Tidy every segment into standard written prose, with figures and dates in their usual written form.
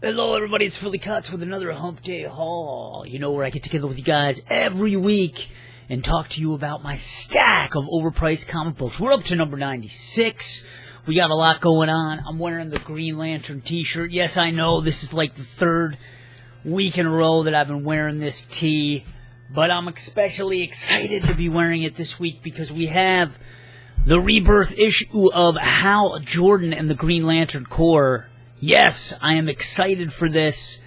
Hello everybody, it's PhillyKuts with another Hump Day Haul. You know, where I get together with you guys every week and talk to you about my stack of overpriced comic books. We're up to number 96. We got a lot going on. I'm wearing the Green Lantern t-shirt. Yes, I know this is like the third week in a row that I've been wearing this tee, but I'm especially excited to be wearing it this week because we have the Rebirth issue of Hal Jordan and the Green Lantern Corps. Yes, I am excited for this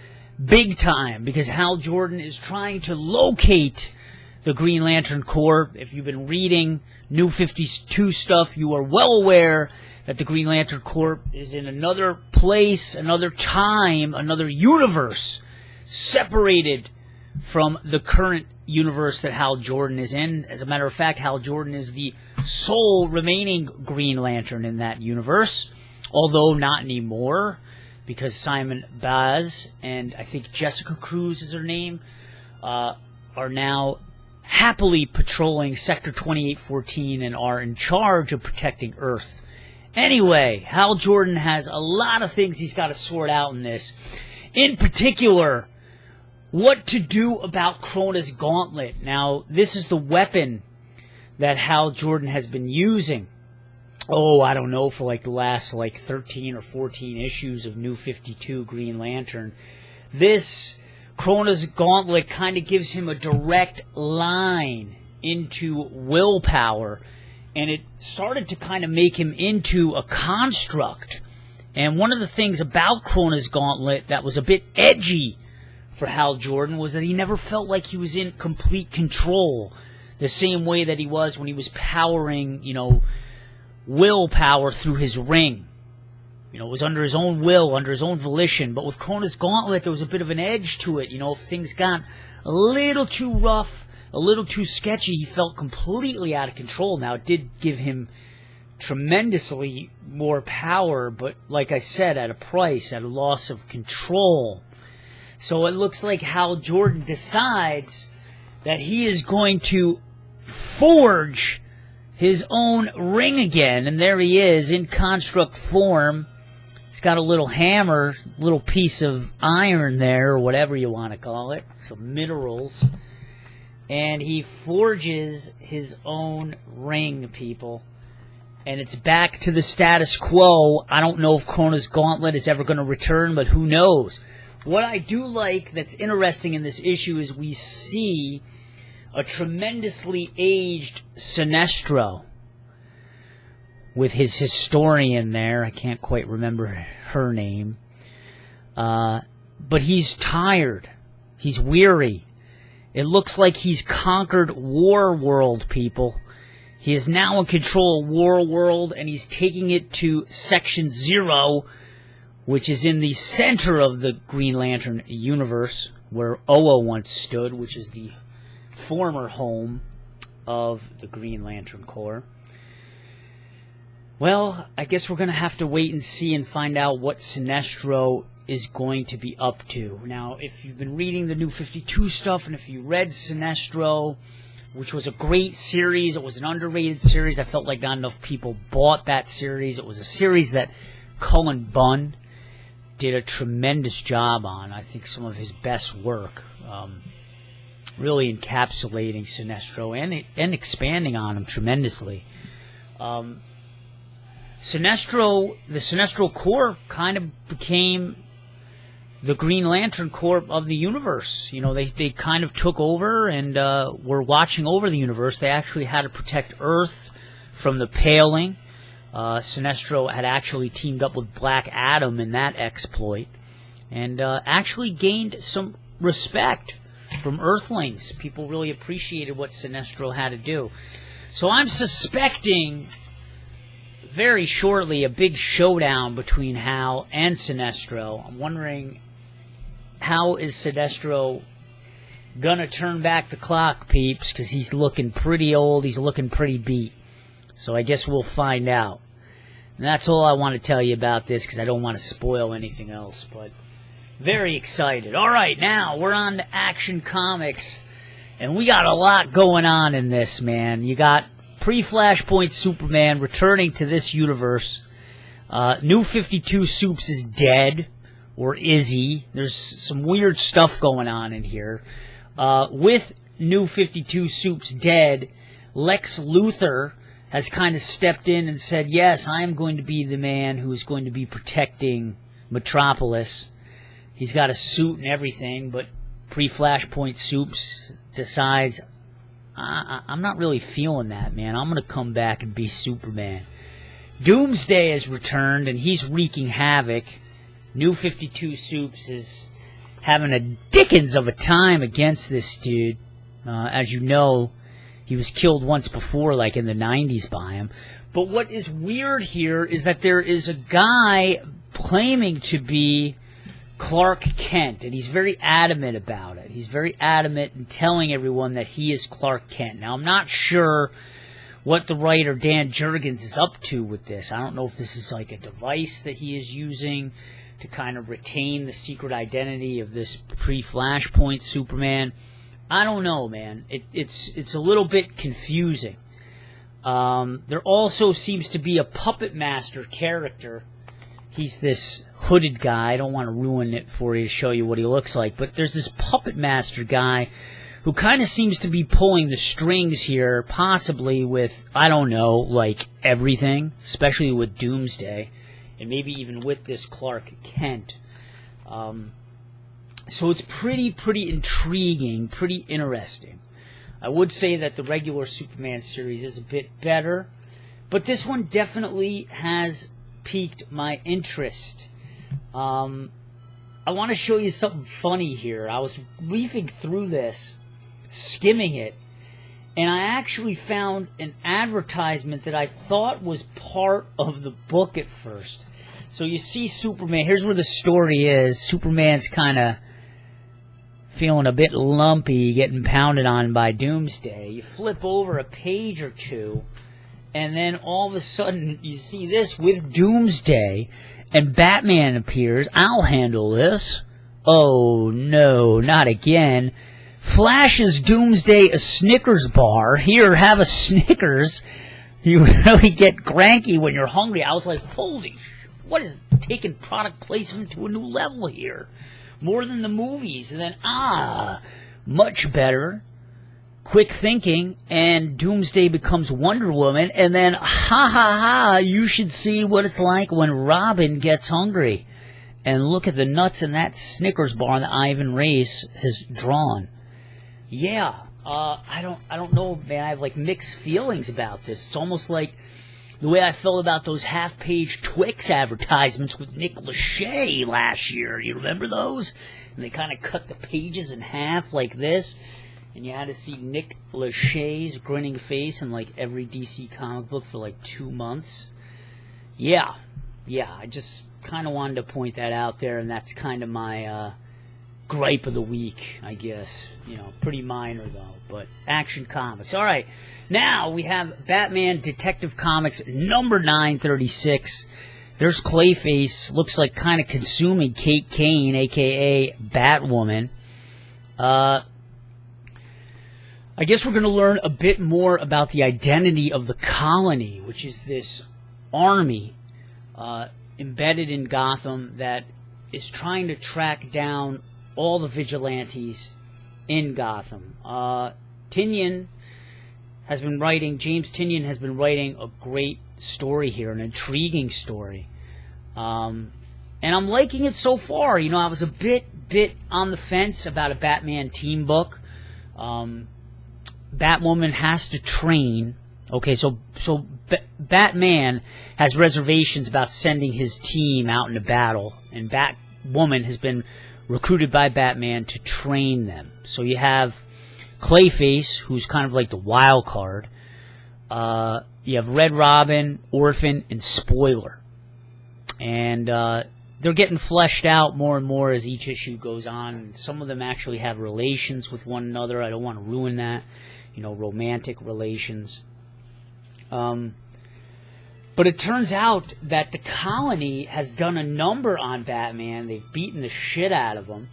big time because Hal Jordan is trying to locate the Green Lantern Corps. If you've been reading New 52 stuff, you are well aware that the Green Lantern Corps is in another place, another time, another universe, separated from the current universe that Hal Jordan is in. As a matter of fact, Hal Jordan is the sole remaining Green Lantern in that universe. Although not anymore, because Simon Baz and I think Jessica Cruz is her name, are now happily patrolling Sector 2814 and are in charge of protecting Earth. Anyway, Hal Jordan has a lot of things he's got to sort out in this. In particular, what to do about Krona's Gauntlet. Now, this is the weapon that Hal Jordan has been using. Oh, I don't know, for like the last 13 or 14 issues of New 52 Green Lantern. This Krona's Gauntlet kind of gives him a direct line into willpower, and it started to kind of make him into a construct. And one of the things about Krona's Gauntlet that was a bit edgy for Hal Jordan was that he never felt like he was in complete control, the same way that he was when he was powering, willpower through his ring. It was under his own will, under his own volition. But with Krona's Gauntlet, there was a bit of an edge to it. If things got a little too rough, a little too sketchy, he felt completely out of control. Now, it did give him tremendously more power, but like I said, at a price, at a loss of control. So it looks like Hal Jordan decides that he is going to forge his own ring again, and there he is in construct form. He's got a little hammer, little piece of iron there, or whatever you want to call it, some minerals, and he forges his own ring, people. And it's back to the status quo. I don't know if Krona's Gauntlet is ever going to return, but who knows. What I do like that's interesting in this issue is we see a tremendously aged Sinestro with his historian there. I can't quite remember her name. But he's tired. He's weary. It looks like he's conquered War World, people. He is now in control of War World, and he's taking it to Section 0, which is in the center of the Green Lantern universe, where Oa once stood, which is the former home of the Green Lantern Corps. Well, I guess we're going to have to wait and see and find out what Sinestro is going to be up to. Now, if you've been reading the New 52 stuff, and if you read Sinestro, which was a great series, it was an underrated series. I felt like not enough people bought that series. It was a series that Cullen Bunn did a tremendous job on. I think some of his best work. Really encapsulating Sinestro and expanding on him tremendously. The Sinestro Corps kind of became the Green Lantern Corps of the universe. They kind of took over and were watching over the universe. They actually had to protect Earth from the Paling. Sinestro had actually teamed up with Black Adam in that exploit and actually gained some respect from Earthlings. People really appreciated what Sinestro had to do. So I'm suspecting very shortly a big showdown between Hal and Sinestro. I'm wondering, how is Sinestro gonna turn back the clock, peeps? Because he's looking pretty old. He's looking pretty beat. So I guess we'll find out. And that's all I want to tell you about this, because I don't want to spoil anything else. But very excited. All right, now we're on to Action Comics, and we got a lot going on in this, man. You got pre-Flashpoint Superman returning to this universe. New 52 Supes is dead. Or is he? There's some weird stuff going on in here. With New 52 Soups dead, Lex Luthor has kind of stepped in and said, yes, I am going to be the man who is going to be protecting Metropolis. He's got a suit and everything, but pre-Flashpoint Soups decides, I'm not really feeling that, man. I'm going to come back and be Superman. Doomsday has returned, and he's wreaking havoc. New 52 Soups is having a dickens of a time against this dude. As you know, he was killed once before, like in the 90s by him. But what is weird here is that there is a guy claiming to be Clark Kent, and he's very adamant about it. He's very adamant in telling everyone that he is Clark Kent. Now, I'm not sure what the writer Dan Jurgens is up to with this. I don't know if this is like a device that he is using to kind of retain the secret identity of this pre-Flashpoint Superman. I don't know, man. It's a little bit confusing. There also seems to be a Puppet Master character. He's this hooded guy. I don't want to ruin it for you to show you what he looks like, but there's this Puppet Master guy who kind of seems to be pulling the strings here, possibly with, I don't know, like everything, especially with Doomsday, and maybe even with this Clark Kent. So it's pretty intriguing, pretty interesting. I would say that the regular Superman series is a bit better, but this one definitely has piqued my interest. I want to show you something funny here. I was leafing through this, skimming it, and I actually found an advertisement that I thought was part of the book at first. So you see Superman. Here's where the story is. Superman's kind of feeling a bit lumpy, getting pounded on by Doomsday. You flip over a page or two, and then all of a sudden you see this with Doomsday, and Batman appears. I'll handle this. Oh no, not again. Flashes Doomsday a Snickers bar. Here, have a Snickers. You really get cranky when you're hungry. I was like, holy shit, what is taking product placement to a new level here? More than the movies. And then, much better. Quick thinking, and Doomsday becomes Wonder Woman, and then, you should see what it's like when Robin gets hungry. And look at the nuts in that Snickers bar that Ivan Reis has drawn. Yeah, I don't know, man. I have, like, mixed feelings about this. It's almost like the way I felt about those half-page Twix advertisements with Nick Lachey last year. You remember those? And they kind of cut the pages in half like this. And you had to see Nick Lachey's grinning face in, like, every DC comic book for, like, 2 months. Yeah, I just kind of wanted to point that out there, and that's kind of my gripe of the week, I guess. You know, pretty minor, though, but Action Comics. All right. Now we have Batman Detective Comics number 936. There's Clayface, looks like kind of consuming Kate Kane, a.k.a. Batwoman. I guess we're going to learn a bit more about the identity of the Colony, which is this army embedded in Gotham that is trying to track down all the vigilantes in Gotham. James Tynion has been writing a great story here, an intriguing story. And I'm liking it so far. You know, I was a bit on the fence about a Batman team book. Batwoman has to train. Okay, so Batman has reservations about sending his team out into battle, and Batwoman has been recruited by Batman to train them. So you have Clayface, who's kind of like the wild card. You have Red Robin, Orphan, and Spoiler. And they're getting fleshed out more and more as each issue goes on. And some of them actually have relations with one another. I don't want to ruin that. You know, romantic relations. But it turns out that the Colony has done a number on Batman. They've beaten the shit out of him.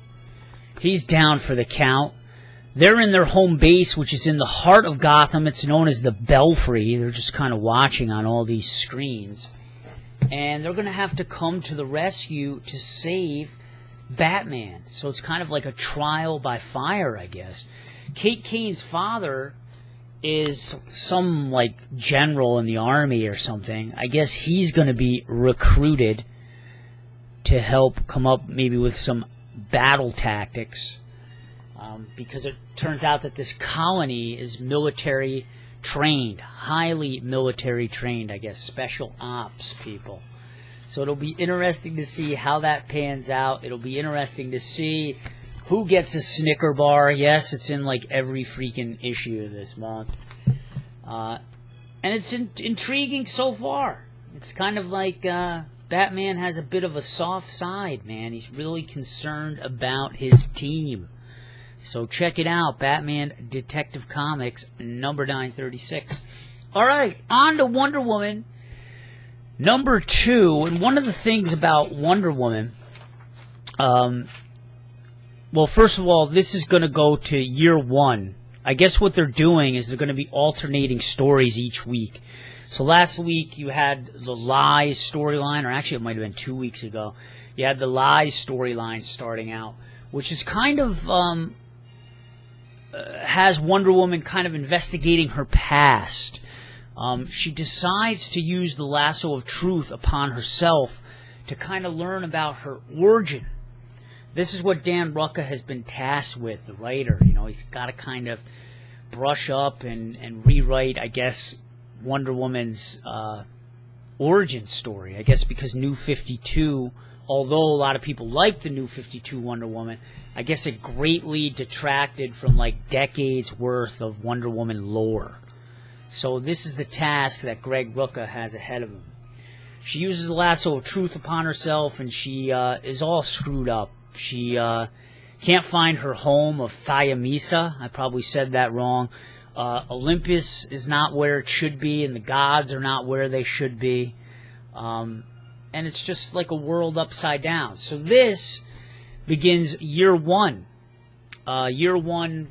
He's down for the count. They're in their home base, which is in the heart of Gotham. It's known as the Belfry. They're just kind of watching on all these screens. And they're going to have to come to the rescue to save Batman. So it's kind of like a trial by fire, I guess. Kate Kane's father is some, like, general in the army or something. I guess he's going to be recruited to help come up maybe with some battle tactics. Because it turns out that this colony is military trained, highly military trained, I guess, special ops people. So it'll be interesting to see how that pans out. It'll be interesting to see who gets a Snicker bar. Yes, it's in like every freaking issue this month. And it's intriguing so far. It's kind of like Batman has a bit of a soft side, man. He's really concerned about his team. So check it out, Batman Detective Comics, number 936. All right, on to Wonder Woman, number 2. And one of the things about Wonder Woman, well, first of all, this is going to go to year 1. I guess what they're doing is they're going to be alternating stories each week. So last week you had the Lies storyline, or actually it might have been 2 weeks ago. You had the Lies storyline starting out, which is kind of... has Wonder Woman kind of investigating her past. She decides to use the lasso of truth upon herself to kind of learn about her origin. This is what Dan Rucka has been tasked with, the writer. You know, he's got to kind of brush up and rewrite, I guess, Wonder Woman's origin story. I guess because New 52, although a lot of people like the New 52 Wonder Woman, I guess it greatly detracted from like decades worth of Wonder Woman lore. So this is the task that Greg Rucka has ahead of him. She uses the lasso of truth upon herself, and she is all screwed up. She can't find her home of Thyamisa. I probably said that wrong. Olympus is not where it should be, and the gods are not where they should be. And it's just like a world upside down. So this begins year 1. Year 1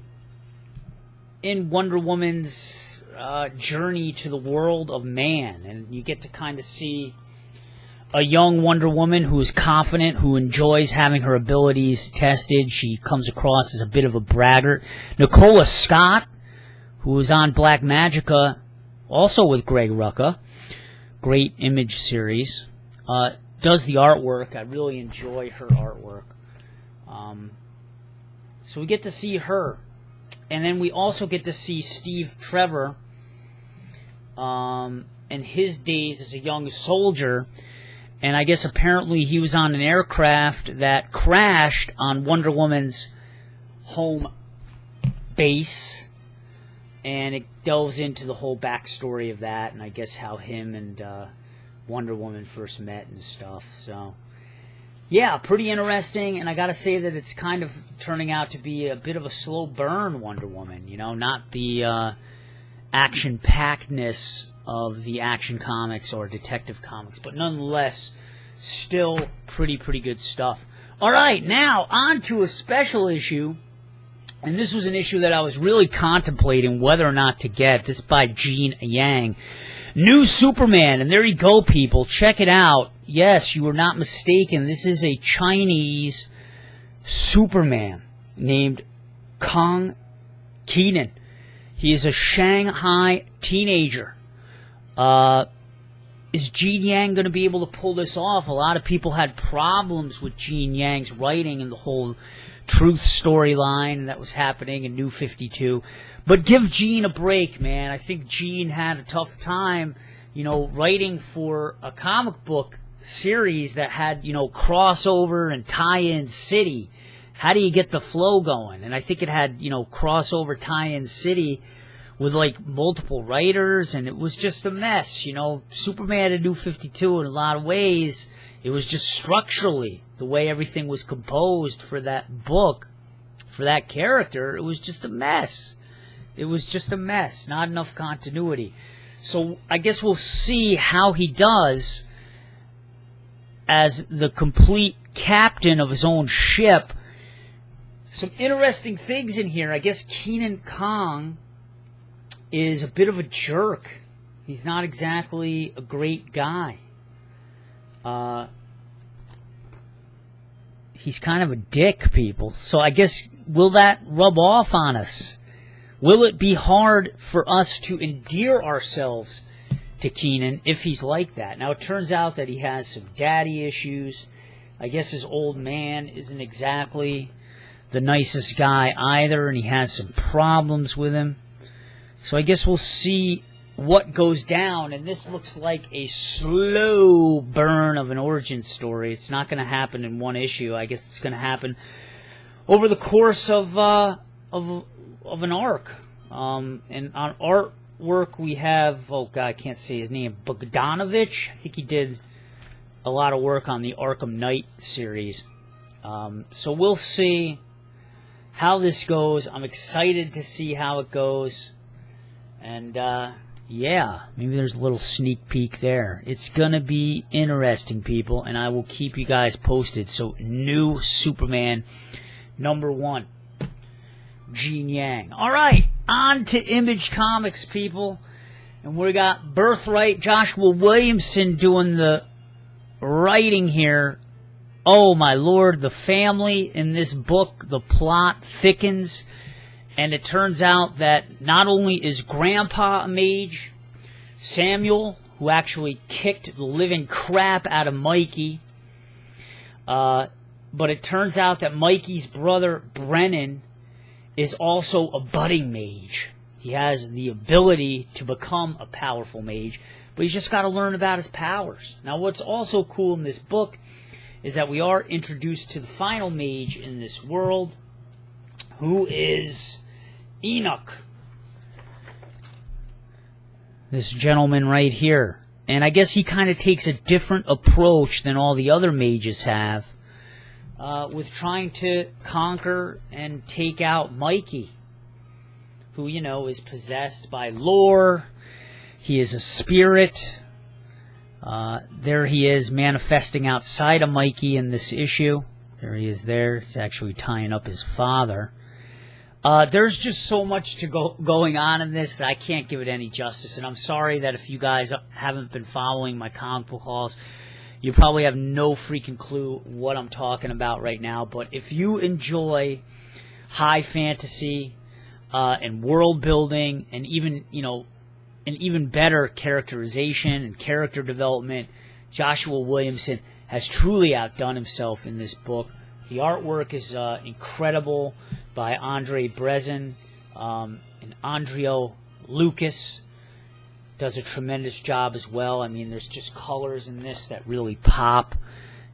in Wonder Woman's journey to the world of man. And you get to kind of see a young Wonder Woman who is confident, who enjoys having her abilities tested. She comes across as a bit of a braggart. Nicola Scott, who is on Black Magica, also with Greg Rucka. Great Image series. Does the artwork. I really enjoy her artwork. So we get to see her. And then we also get to see Steve Trevor and his days as a young soldier. And I guess apparently he was on an aircraft that crashed on Wonder Woman's home base. And it delves into the whole backstory of that, and I guess how him and Wonder Woman first met and stuff. So, yeah, pretty interesting, and I gotta say that it's kind of turning out to be a bit of a slow burn Wonder Woman, you know, not the action-packedness of the Action Comics or Detective Comics, but nonetheless, still pretty good stuff. Alright, now, on to a special issue, and this was an issue that I was really contemplating whether or not to get. This is by Gene Yang. New Superman, and there you go, people. Check it out. Yes, you were not mistaken. This is a Chinese Superman named Kenan. He is a Shanghai teenager. Is Gene Yang going to be able to pull this off? A lot of people had problems with Gene Yang's writing and the whole Truth storyline that was happening in New 52. But give Gene a break, man. I think Gene had a tough time, you know, writing for a comic book series that had, you know, crossover and tie-in city. How do you get the flow going? And I think it had, you know, crossover tie-in city with, like, multiple writers, and it was just a mess, you know. Superman and New 52, in a lot of ways, it was just structurally, the way everything was composed for that book, for that character, it was just a mess. It was just a mess. Not enough continuity. So I guess we'll see how he does as the complete captain of his own ship. Some interesting things in here. I guess Kenan Kong is a bit of a jerk. He's not exactly a great guy. he's kind of a dick, people. So I guess, will that rub off on us? Will it be hard for us to endear ourselves to Kenan if he's like that? Now, it turns out that he has some daddy issues. I guess his old man isn't exactly the nicest guy either, and he has some problems with him. So I guess we'll see what goes down, and this looks like a slow burn of an origin story. It's not going to happen in one issue. I guess it's going to happen over the course of an arc. And on artwork we have, oh god, I can't say his name, Bogdanovich. I think he did a lot of work on the Arkham Knight series. So we'll see how this goes. I'm excited to see how it goes. And yeah, maybe there's a little sneak peek there. It's gonna be interesting, people, and I will keep you guys posted. So, new Superman #1, Gene Yang. Alright, on to Image Comics, people. And we got Birthright, Joshua Williamson doing the writing here. Oh my lord, the family in this book, the plot thickens. And it turns out that not only is Grandpa a mage, Samuel, who actually kicked the living crap out of Mikey, but it turns out that Mikey's brother, Brennan, is also a budding mage. He has the ability to become a powerful mage, but he's just got to learn about his powers. Now, what's also cool in this book is that we are introduced to the final mage in this world, who is Enoch. This gentleman right here. And I guess he kind of takes a different approach than all the other mages have with trying to conquer and take out Mikey, who, you know, is possessed by lore. He is a spirit. There he is manifesting outside of Mikey in this issue. There he is there. He's actually tying up his father. There's just so much to going on in this that I can't give it any justice. And I'm sorry that if you guys haven't been following my comic book hauls, you probably have no freaking clue what I'm talking about right now. But if you enjoy high fantasy and world building and even, you know, an even better characterization and character development, Joshua Williamson has truly outdone himself in this book. The artwork is incredible by Andre Brezin, and Andrio Lucas does a tremendous job as well. I mean, there's just colors in this that really pop,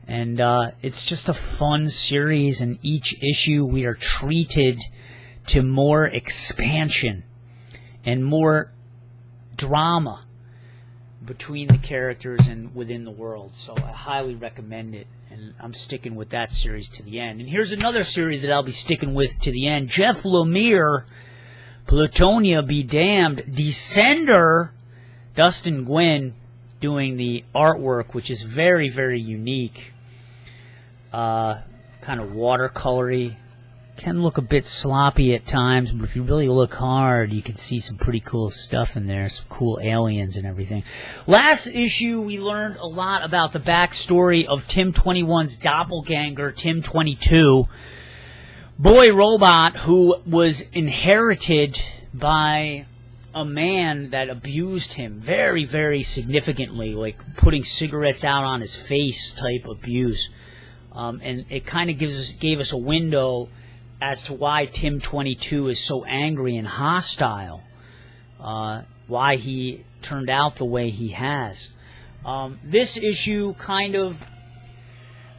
and it's just a fun series. And each issue we are treated to more expansion and more drama between the characters and within the world. So I highly recommend it, and I'm sticking with that series to the end. And here's another series that I'll be sticking with to the end. Jeff Lemire, Plutonia Be Damned, Descender, Dustin Gwynn doing the artwork, which is very, very unique. Kind of watercolory. Can look a bit sloppy at times, but if you really look hard, you can see some pretty cool stuff in there, some cool aliens and everything. Last issue, we learned a lot about the backstory of Tim 21's doppelganger, Tim 22, Boy Robot, who was inherited by a man that abused him very, very significantly, like putting cigarettes out on his face type abuse. And it kind of gave us a window as to why Tim 22 is so angry and hostile, why he turned out the way he has. This issue kind of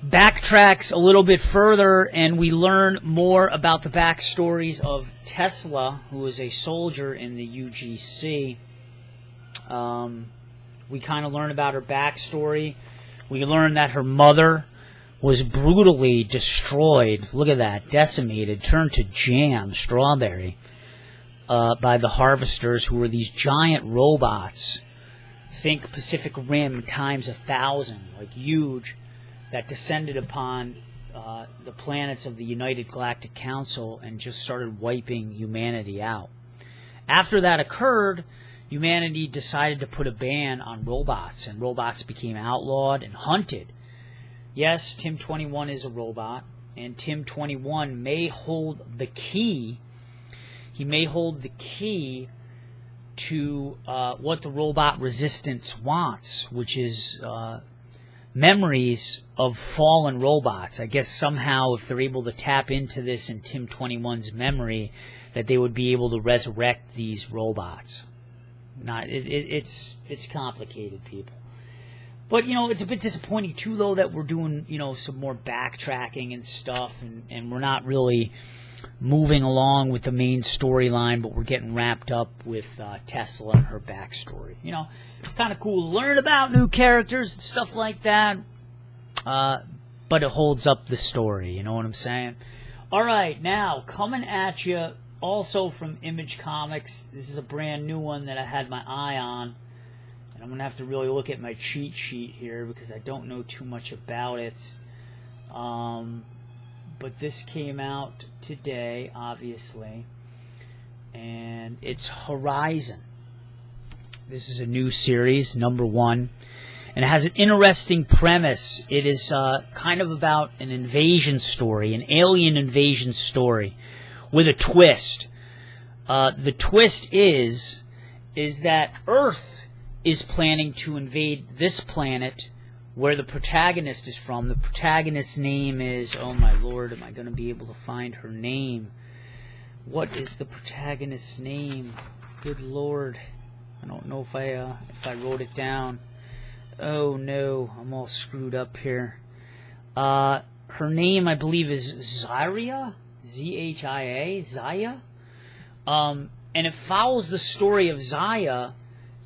backtracks a little bit further, and we learn more about the backstories of Tesla, who is a soldier in the UGC. We kind of learn about her backstory. We learn that her mother was brutally destroyed, look at that, decimated, turned to jam, strawberry, by the Harvesters, who were these giant robots. Think Pacific Rim times 1,000, like huge, that descended upon the planets of the United Galactic Council and just started wiping humanity out. After that occurred, humanity decided to put a ban on robots, and robots became outlawed and hunted. Yes, Tim 21 is a robot, and Tim 21 may hold the key. He may hold the key to what the robot resistance wants, which is memories of fallen robots. I guess somehow if they're able to tap into this in Tim 21's memory, that they would be able to resurrect these robots. It's complicated, people. But, you know, it's a bit disappointing, too, though, that we're doing, you know, some more backtracking and stuff, and we're not really moving along with the main storyline, but we're getting wrapped up with Tesla and her backstory. You know, it's kind of cool to learn about new characters and stuff like that, but it holds up the story, you know what I'm saying? All right, now, coming at you also from Image Comics. This is a brand new one that I had my eye on, and I'm going to have to really look at my cheat sheet here because I don't know too much about it. But this came out today, obviously, and it's Horizon. This is a new series, #1, and it has an interesting premise. It is kind of about an invasion story, an alien invasion story, with a twist. The twist is that Earth is planning to invade this planet where the protagonist is from. The protagonist's name is, oh my lord, am I going to be able to find her name? What is the protagonist's name? Good lord. I don't know if I wrote it down. Oh no, I'm all screwed up here. Her name, I believe, is Zarya? Z-H-I-A? Zaya? And it follows the story of Zaya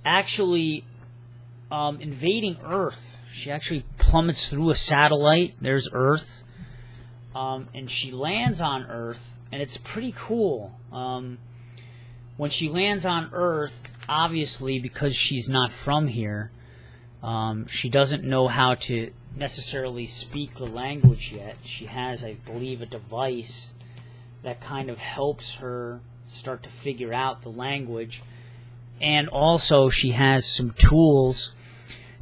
actually invading Earth. She actually plummets through a satellite. There's Earth. And she lands on Earth, and it's pretty cool. When she lands on Earth, obviously, because she's not from here, she doesn't know how to necessarily speak the language yet. She has, I believe, a device that kind of helps her start to figure out the language. And also, she has some tools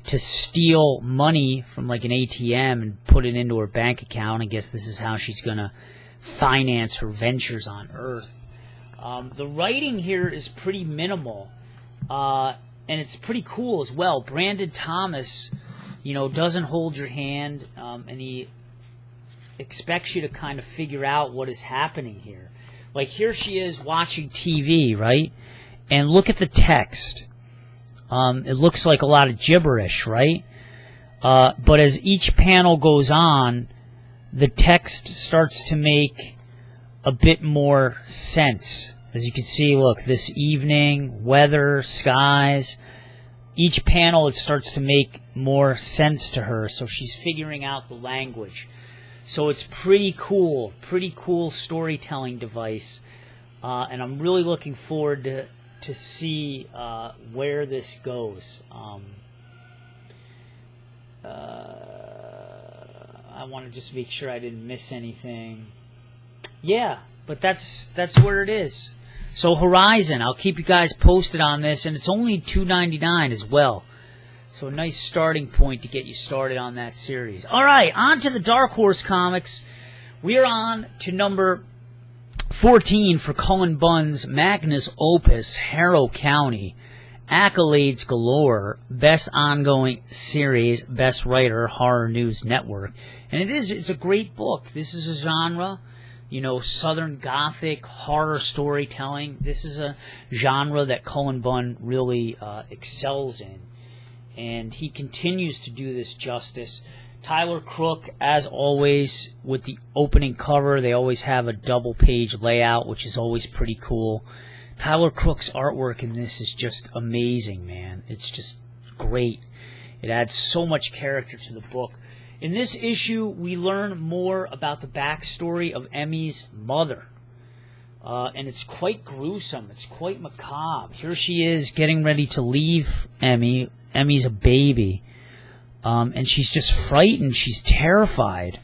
to steal money from like an ATM and put it into her bank account. I guess this is how she's going to finance her ventures on Earth. The writing here is pretty minimal, and it's pretty cool as well. Brandon Thomas, you know, doesn't hold your hand, and he expects you to kind of figure out what is happening here. Like, here she is watching TV, right? And look at the text. It looks like a lot of gibberish, right? But as each panel goes on, the text starts to make a bit more sense. As you can see, look, this evening, weather, skies. Each panel, it starts to make more sense to her, so she's figuring out the language. So it's pretty cool storytelling device, and I'm really looking forward to see where this goes. I want to just make sure I didn't miss anything. Yeah, but that's where it is. So Horizon, I'll keep you guys posted on this, and it's only $2.99 as well. So a nice starting point to get you started on that series. All right, on to the Dark Horse comics. We are on to number 14 for Cullen Bunn's magnus opus, Harrow County. Accolades galore, best ongoing series, best writer, Horror News Network. And it's a great book. This is a genre, you know, Southern Gothic horror storytelling. This is a genre that Cullen Bunn really excels in. And he continues to do this justice. Tyler Crook, as always, with the opening cover, they always have a double-page layout, which is always pretty cool. Tyler Crook's artwork in this is just amazing, man. It's just great. It adds so much character to the book. In this issue, we learn more about the backstory of Emmy's mother. And it's quite gruesome. It's quite macabre. Here she is getting ready to leave Emmy. Emmy's a baby. And she's just frightened. She's terrified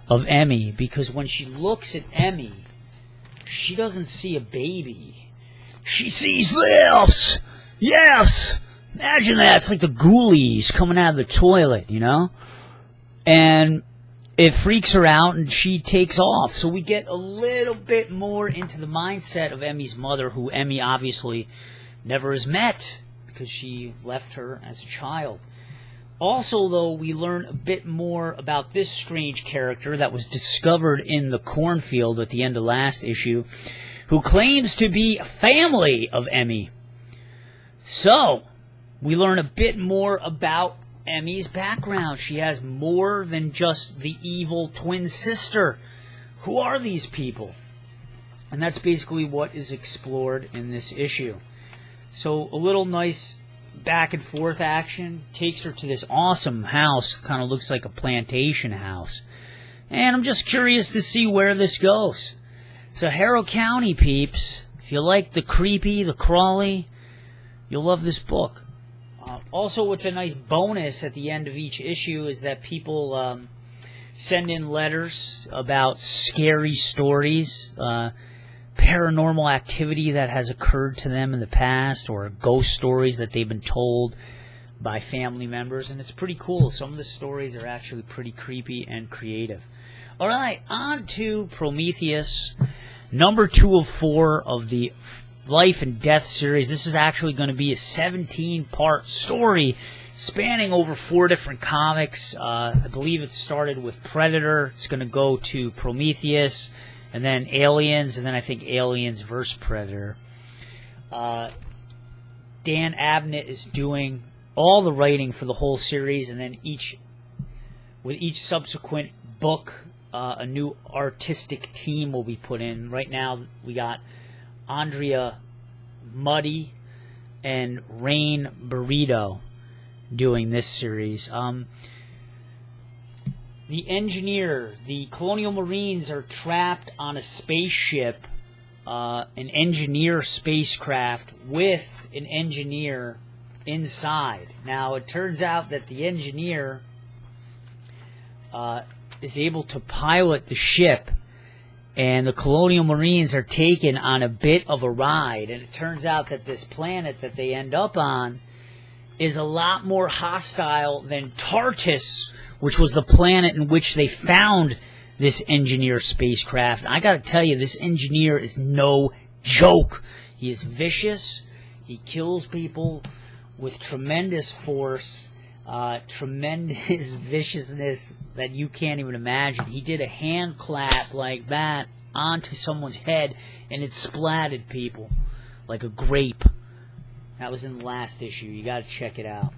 of Emmy because when she looks at Emmy, she doesn't see a baby. She sees this! Yes! Imagine that. It's like the ghoulies coming out of the toilet, you know? And it freaks her out, and she takes off. So we get a little bit more into the mindset of Emmy's mother, who Emmy obviously never has met because she left her as a child. Also, though, we learn a bit more about this strange character that was discovered in the cornfield at the end of last issue, who claims to be a family of Emmy. So, we learn a bit more about Emmy's background. She has more than just the evil twin sister. Who are these people? And that's basically what is explored in this issue. So, a little nice back and forth action takes her to this awesome house. Kind of looks like a plantation house. And I'm just curious to see where this goes. So Harrow County, peeps. If you like the creepy, the crawly, you'll love this book. Also, what's a nice bonus at the end of each issue is that people send in letters about scary stories, paranormal activity that has occurred to them in the past, or ghost stories that they've been told by family members, and it's pretty cool. Some of the stories are actually pretty creepy and creative. All right, on to Prometheus, number 2 of 4 of the Life and Death series. This is actually going to be a 17-part story spanning over 4 different comics. I believe it started with Predator. It's going to go to Prometheus, and then Aliens, and then I think Aliens vs. Predator. Dan Abnett is doing all the writing for the whole series, and then with each subsequent book, a new artistic team will be put in. Right now, we got Andrea Muddy and Rain Burrito doing this series. The engineer, the Colonial Marines are trapped on a spaceship, an engineer spacecraft with an engineer inside. Now, it turns out that the engineer is able to pilot the ship, and the Colonial Marines are taken on a bit of a ride. And it turns out that this planet that they end up on is a lot more hostile than Tartus, which was the planet in which they found this engineer spacecraft. And I gotta tell you, this engineer is no joke. He is vicious. He kills people with tremendous force, tremendous viciousness that you can't even imagine. He did a hand clap like that onto someone's head, and it splatted people like a grape. That was in the last issue. You gotta check it out.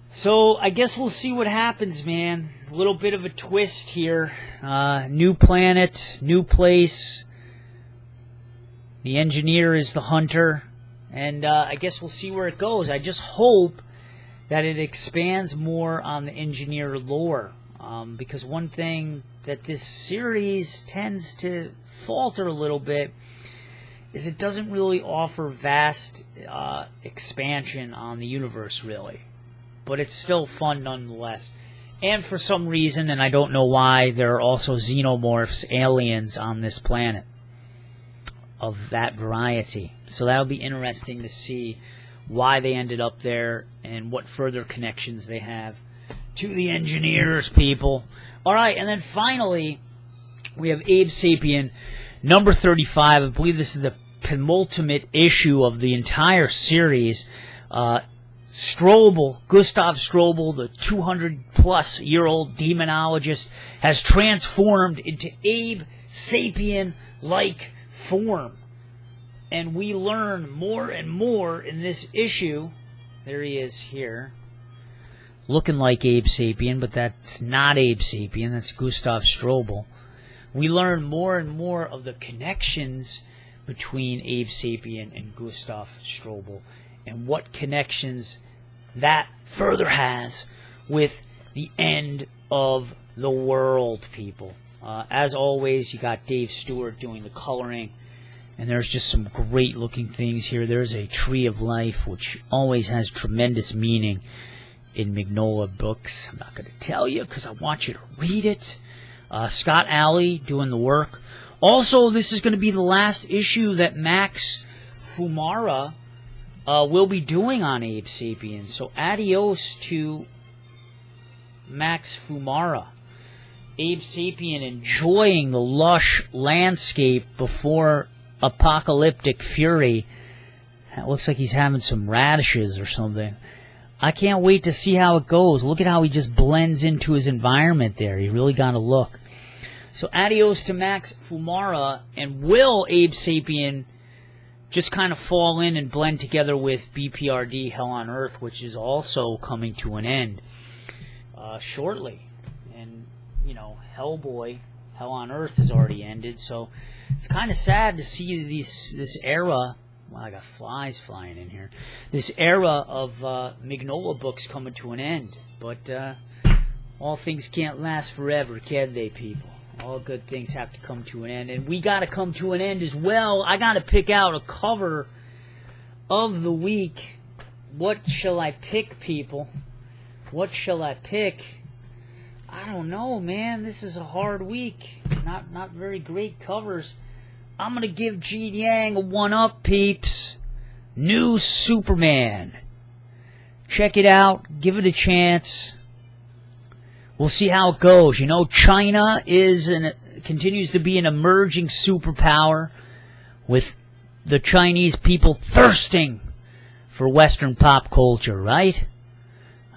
So, I guess we'll see what happens, man. A little bit of a twist here. New planet, new place. The engineer is the hunter. And I guess we'll see where it goes. I just hope that it expands more on the engineer lore. Because one thing that this series tends to falter a little bit is it doesn't really offer vast expansion on the universe, really. But it's still fun nonetheless. And for some reason, and I don't know why, there are also xenomorphs, aliens on this planet of that variety. So that'll be interesting to see why they ended up there and what further connections they have to the engineers, people. All right, and then finally, we have Abe Sapien, number 35. I believe this is the penultimate issue of the entire series. Strobl, Gustav Strobl, the 200-plus-year-old demonologist, has transformed into Abe Sapien-like form. And we learn more and more in this issue. There he is here, looking like Abe Sapien, but that's not Abe Sapien, that's Gustav Strobl. We learn more and more of the connections between Abe Sapien and Gustav Strobl, and what connections that further has with the end of the world, people. As always, you got Dave Stewart doing the coloring, and there's just some great looking things here. There's a Tree of Life, which always has tremendous meaning in Mignola books. I'm not going to tell you because I want you to read it. Scott Alley doing the work. Also, this is going to be the last issue that Max Fumara will be doing on Abe Sapien. So adios to Max Fumara. Abe Sapien enjoying the lush landscape before apocalyptic fury. It looks like he's having some radishes or something. I can't wait to see how it goes. Look at how he just blends into his environment there. You really got to look. So adios to Max Fumara. And will Abe Sapien just kind of fall in and blend together with BPRD Hell on Earth, which is also coming to an end shortly. And, you know, Hellboy, Hell on Earth has already ended. So it's kind of sad to see this era. Well, I got flies flying in here. This era of Mignola books coming to an end. But all things can't last forever, can they, people? All good things have to come to an end. And we got to come to an end as well. I got to pick out a cover of the week. What shall I pick, people? What shall I pick? I don't know, man. This is a hard week. Not very great covers. I'm going to give Gene Yang a 1-up, peeps. New Superman. Check it out. Give it a chance. We'll see how it goes. You know, China continues to be an emerging superpower with the Chinese people thirsting for Western pop culture, right?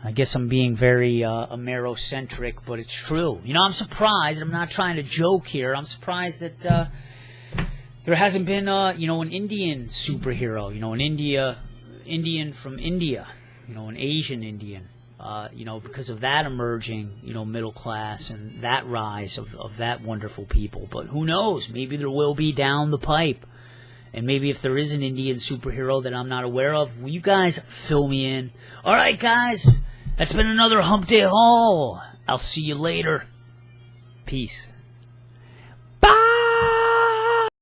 I guess I'm being very Amerocentric, but it's true. You know, I'm surprised. I'm not trying to joke here. I'm surprised that there hasn't been, you know, an Indian superhero. You know, an Indian from India. You know, an Asian Indian. You know, because of that emerging, you know, middle class and that rise of that wonderful people. But who knows? Maybe there will be down the pipe. And maybe if there is an Indian superhero that I'm not aware of, will you guys fill me in? All right, guys. That's been another Hump Day Haul. I'll see you later. Peace.